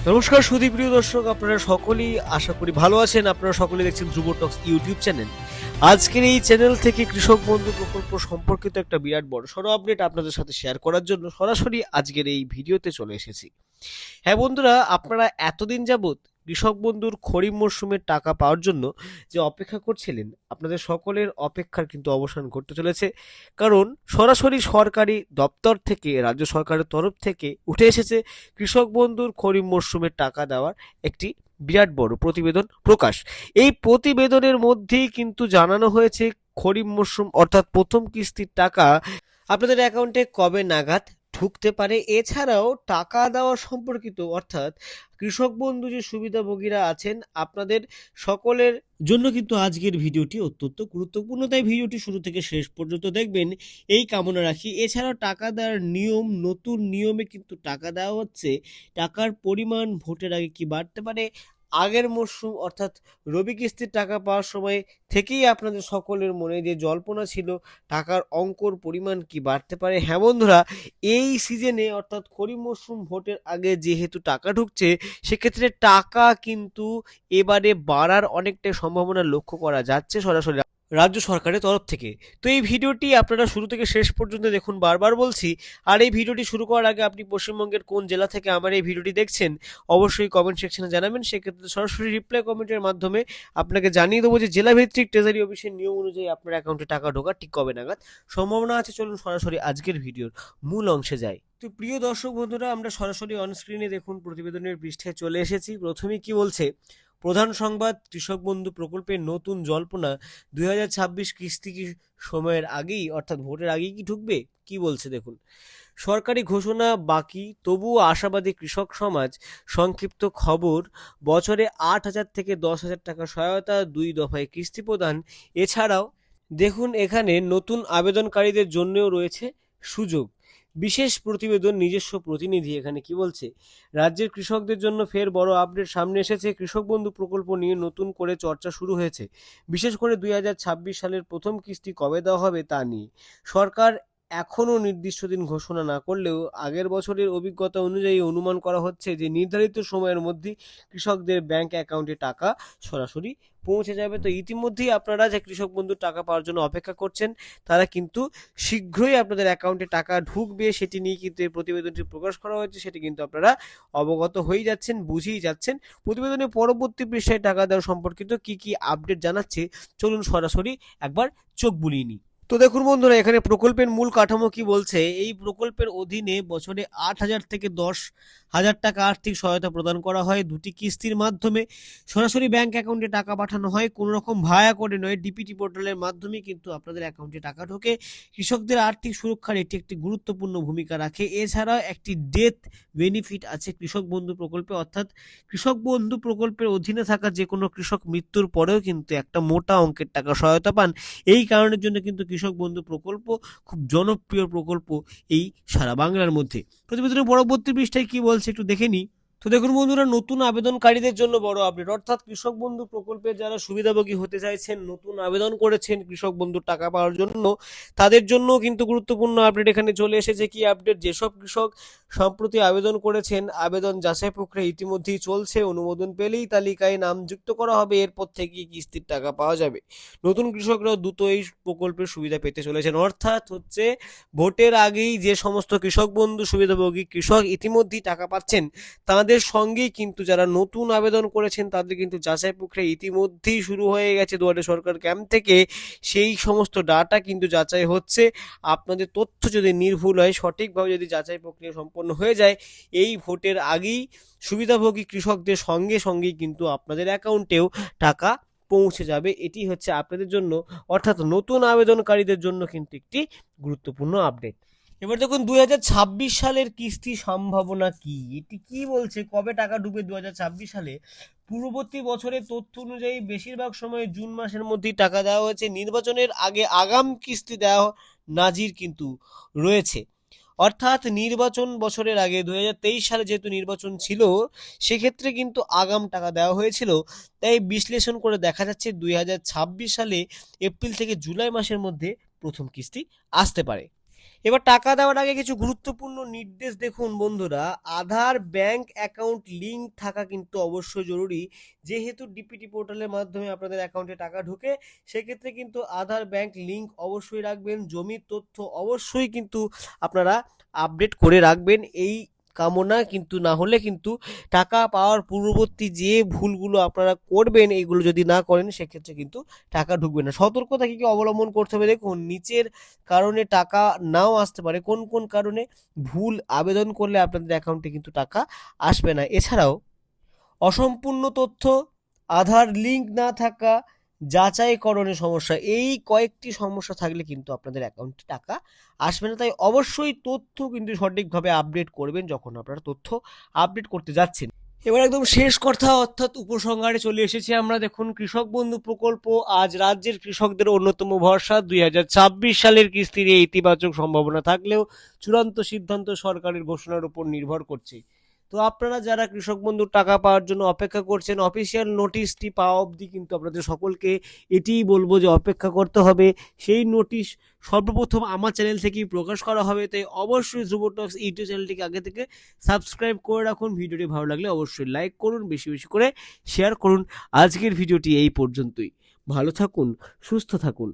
নমস্কার সুধীপ্রিয় দর্শক, আপনারা সকলেই আশা করি ভালো আছেন। আপনারা সকলেই দেখছেন ধ্রুব টক্স ইউটিউব চ্যানেল। আজকের এই চ্যানেল থেকে কৃষক বন্ধু প্রকল্প সম্পর্কিত একটা বিরাট বড়সড় আপডেট আপনাদের সাথে শেয়ার করার জন্য সরাসরি আজকের এই ভিডিওতে চলে এসেছি। হ্যাঁ বন্ধুরা, আপনারা এতদিন যাবৎ কৃষক বন্ধুর খরিফ মরশুমের টাকা পাওয়ার জন্য যে অপেক্ষা করছিলেন, আপনাদের সকলের অপেক্ষার কিন্তু অবসান ঘটতে চলেছে। কারণ সরাসরি সরকারি দপ্তর থেকে, রাজ্য সরকারের তরফ থেকে উঠে এসেছে কৃষক বন্ধুর খরিফ মরশুমের টাকা দেওয়ার একটি বিরাট বড় প্রতিবেদন প্রকাশ। এই প্রতিবেদনের মধ্যেই কিন্তু জানানো হয়েছে খরিফ মরশুম অর্থাৎ প্রথম কিস্তির টাকা আপনাদের অ্যাকাউন্টে কবে নাগাদ ঢুকতে পারে। এছাড়াও টাকা দেওয়া সম্পর্কিত অর্থাৎ কৃষক বন্ধু যে সুবিধাভোগীরা আছেন, আপনাদের সকলের জন্য কিন্তু আজকের ভিডিওটি অত্যন্ত গুরুত্বপূর্ণ, তাই ভিডিওটি শুরু থেকে শেষ পর্যন্ত দেখবেন এই কামনা রাখি। এছাড়াও টাকা দেওয়ার নিয়ম, নতুন নিয়মে কিন্তু টাকা দেওয়া হচ্ছে। টাকার পরিমাণ ভোটের আগে কি বাড়তে পারে, আগের মরশুম অর্থাৎ রবি কিস্তির টাকা পাওয়ার সময় থেকেই আপনাদের সকলের মনে যে জল্পনা ছিল টাকার অঙ্কর পরিমাণ কি বাড়তে পারে। হ্যাঁ বন্ধুরা, এই সিজনে অর্থাৎ খরিফ মরশুম ভোটের আগে যেহেতু টাকা ঢুকছে, সেক্ষেত্রে টাকা কিন্তু এবারে বাড়ার অনেকটাই সম্ভাবনা লক্ষ্য করা যাচ্ছে সরাসরি রাজ্য সরকারের তরফ থেকে। তো এই ভিডিওটি আপনারা শুরু থেকে শেষ পর্যন্ত দেখুন, বারবার বলছি। আর এই ভিডিওটি শুরু করার আগে আপনি পশ্চিমবঙ্গের কোন জেলা থেকে আমার এই ভিডিওটি দেখছেন অবশ্যই কমেন্ট সেকশনে জানাবেন। সেক্ষেত্রে সরাসরি রিপ্লাই কমেন্টের মাধ্যমে আপনাকে জানিয়ে দেবো যে জেলাভিত্তিক ট্রেজারি অফিসের নিয়ম অনুযায়ী আপনার অ্যাকাউন্টে টাকা ঢোকার ঠিক কবে নাগাদ সম্ভাবনা আছে। চলুন সরাসরি আজকের ভিডিওর মূল অংশে যাই। তো প্রিয় দর্শক বন্ধুরা, আমরা সরাসরি অনস্ক্রিনে দেখুন প্রতিবেদনের পৃষ্ঠায় চলে এসেছি। প্রথমে কি বলছে, প্রধান সংবাদ, কৃষক বন্ধু প্রকল্পের নতুন জল্পনা, 2026 কিস্তি কি সময়ের আগেই অর্থাৎ ভোটের আগেই কি ঢুকবে? কি বলছে দেখুন। সরকারি ঘোষণা বাকি, তবুও আশাবাদী কৃষক সমাজ। সংক্ষিপ্ত খবর, বছরে 8,000 থেকে 10,000 টাকা সহায়তা, 2 দফায় কিস্তি প্রদান। এছাড়াও দেখুন এখানে নতুন আবেদনকারীদের জন্যও রয়েছে সুযোগ। বিশেষ প্রতিবেদন, নিজস্ব প্রতিনিধি এখানে কি বলছে। রাজ্যের কৃষকদের জন্য ফের বড় আপডেট সামনে এসেছে। কৃষক বন্ধু প্রকল্প নিয়ে নতুন করে চর্চা শুরু হয়েছে, বিশেষ করে 2026 সালের প্রথম কিস্তি কবে দেওয়া হবে তা নিয়ে। সরকার এখনও নির্দিষ্ট দিন ঘোষণা না করলেও আগের বছরের অভিজ্ঞতা অনুযায়ী অনুমান করা হচ্ছে যে নির্ধারিত সময়ের মধ্যে কৃষকদের ব্যাংক অ্যাকাউন্টে টাকা সরাসরি পৌঁছে যাবে। তো ইতিমধ্যেই আপনারা যে কৃষক বন্ধুর টাকা পাওয়ার জন্য অপেক্ষা করছেন, তারা কিন্তু শীঘ্রই আপনাদের অ্যাকাউন্টে টাকা ঢুকবে, সেটি নিয়ে কিন্তু এই প্রতিবেদনটি প্রকাশ করা হয়েছে। সেটি কিন্তু আপনারা অবগত হয়ে যাচ্ছেন, বুঝেই যাচ্ছেন। প্রতিবেদনের পরবর্তী পৃষ্ঠায় টাকা দেওয়া সম্পর্কিত কি কি আপডেট জানাচ্ছে, চলুন সরাসরি একবার চোখ বুলিয়ে নিই। তো দেখুন বন্ধুরা, এখানে প্রকল্পের মূল কাঠামো কি বলছে। এই প্রকল্পের অধীনে বছরে 8,000 থেকে 10,000 টাকা আর্থিক সহায়তা প্রদান করা হয়। 2টি কিস্তির মাধ্যমে সরাসরি ব্যাংক অ্যাকাউন্টে টাকা পাঠানো হয়, কোনো রকম ভায়া করে নয়। ডিপিটি পোর্টালের মাধ্যমে কিন্তু আপনাদের অ্যাকাউন্টে টাকা ঢোকে। কৃষকদের আর্থিক সুরক্ষার এটি একটি গুরুত্বপূর্ণ ভূমিকা রাখে। এছাড়াও একটি ডেথ বেনিফিট আছে কৃষক বন্ধু প্রকল্পে, অর্থাৎ কৃষক বন্ধু প্রকল্পের অধীনে থাকা যে কোনো কৃষক মৃত্যুর পরেও কিন্তু একটা মোটা অঙ্কের টাকা সহায়তা পান। এই কারণের জন্য কিন্তু কৃষক বন্ধু প্রকল্প খুব জনপ্রিয় প্রকল্প এই সারা বাংলার মধ্যে। প্রতিবেদনের পরবর্তী পৃষ্ঠায় কি বলছে একটু দেখে নিই। তো দেখুন বন্ধুরা, নতুন আবেদনকারীদের জন্য বড় আপডেট, অর্থাৎ কৃষক বন্ধু প্রকল্পের যারা সুবিধাভোগী হতে চাইছেন, নতুন আবেদন করেছেন কৃষক বন্ধুর টাকা পাওয়ার জন্য, তাদের জন্য কিন্তু গুরুত্বপূর্ণ আপডেট এখানে চলে এসেছে। কি আপডেট, যেসব কৃষক সম্প্রতি আবেদন করেছেন, আবেদন যাচাই প্রক্রিয়া ইতিমধ্যেই চলছে। অনুমোদন পেলেই তালিকায় নাম যুক্ত করা হবে, এরপর থেকে কিস্তির টাকা পাওয়া যাবে। নতুন কৃষকরাও দ্রুত এই প্রকল্পের সুবিধা পেতে চলেছেন। অর্থাৎ হচ্ছে ভোটের আগেই যে সমস্ত কৃষক বন্ধু সুবিধাভোগী কৃষক ইতিমধ্যেই টাকা পাচ্ছেন, তাদের সঙ্গেই কিন্তু যারা নতুন আবেদন করেছেন তাদের কিন্তু যাচাই প্রক্রিয়া ইতিমধ্যেই শুরু হয়ে গেছে। দুয়ারে সরকার ক্যাম্প থেকে সেই সমস্ত ডাটা কিন্তু যাচাই হচ্ছে। আপনাদের তথ্য যদি নির্ভুল হয়, সঠিকভাবে যদি যাচাই প্রক্রিয়া সম্পন্ন হয়ে যায়, এই ভোটের আগেই সুবিধাভোগী কৃষকদের সঙ্গে সঙ্গেই কিন্তু আপনাদের অ্যাকাউন্টেও টাকা পৌঁছে যাবে। এটি হচ্ছে আপনাদের জন্য অর্থাৎ নতুন আবেদনকারীদের জন্য কিন্তু একটি গুরুত্বপূর্ণ আপডেট। এবার দেখুন 2026 সালের কিস্তি সম্ভাবনা কি, এটি কি বলছে, কবে টাকা ঢুকবে 2026 সালে। পূর্ববর্তী বছরের তথ্য অনুযায়ী বেশিরভাগ সময় জুন মাসের মধ্যেই টাকা দেওয়া হয়েছে। নির্বাচনের আগে আগাম কিস্তি দেওয়া নাজির কিন্তু রয়েছে। অর্থাৎ নির্বাচন বছরের আগে 2023 সালে যেহেতু নির্বাচন ছিল, সেক্ষেত্রে কিন্তু আগাম টাকা দেওয়া হয়েছিল। তাই বিশ্লেষণ করে দেখা যাচ্ছে 2026 সালে এপ্রিল থেকে জুলাই মাসের মধ্যে প্রথম কিস্তি আসতে পারে। এবার টাকা দেওয়ার আগে কিছু গুরুত্বপূর্ণ নির্দেশ দেখুন বন্ধুরা। আধার ব্যাংক অ্যাকাউন্ট লিঙ্ক থাকা কিন্তু অবশ্যই জরুরি। যেহেতু ডিপিটি পোর্টালের মাধ্যমে আপনাদের অ্যাকাউন্টে টাকা ঢোকে, সেক্ষেত্রে কিন্তু আধার ব্যাংক লিঙ্ক অবশ্যই রাখবেন। জমির তথ্য অবশ্যই কিন্তু আপনারা আপডেট করে রাখবেন, এই কামনা কিন্তু না হলে কিন্তু টাকা পাওয়ার পূর্ববর্তী যে ভুলগুলো আপনারা করবেন, এইগুলো যদি না করেন সেক্ষেত্রে কিন্তু টাকা ঢুকবে না। সতর্কতা কি কি অবলম্বন করতে হবে দেখুন, নিচের কারণে টাকা নাও আসতে পারে। কোন কোন কারণে? ভুল আবেদন করলে আপনাদের অ্যাকাউন্টে কিন্তু টাকা আসবে না। এছাড়াও অসম্পূর্ণ তথ্য, আধার লিঙ্ক না থাকা, যাচাইকরণের সমস্যা, এই কয়েকটি সমস্যা থাকলে কিন্তু আপনাদের অ্যাকাউন্টে টাকা আসবে না। তাই অবশ্যই তথ্য কিন্তু সঠিকভাবে আপডেট করবেন যখন আপনারা তথ্য আপডেট করতে যাচ্ছেন। এবার একদম শেষ কথা অর্থাৎ উপসংহারে চলে এসেছি আমরা। দেখুন, কৃষক বন্ধু প্রকল্প আজ রাজ্যের কৃষকদের অন্যতম ভরসা। 2026 সালের কিস্তির এই ইতিবাচক সম্ভাবনা থাকলেও চূড়ান্ত সিদ্ধান্ত সরকারের ঘোষণার উপর নির্ভর করছে। তো আপনারা যারা কৃষক বন্ধুর টাকা পাওয়ার জন্য অপেক্ষা করছেন, অফিসিয়াল নোটিশটি পাওয়া অবধি কিন্তু আপনাদের সকলকে এটিই বলবো যে অপেক্ষা করতে হবে। সেই নোটিশ সর্বপ্রথম আমার চ্যানেল থেকেই প্রকাশ করা হবে। তাই অবশ্যই ধ্রুব টক্স ইউটিউব চ্যানেলটিকে আগে থেকে সাবস্ক্রাইব করে রাখুন। ভিডিওটি ভালো লাগলে অবশ্যই লাইক করুন, বেশি বেশি করে শেয়ার করুন। আজকের ভিডিওটি এই পর্যন্তই। ভালো থাকুন, সুস্থ থাকুন।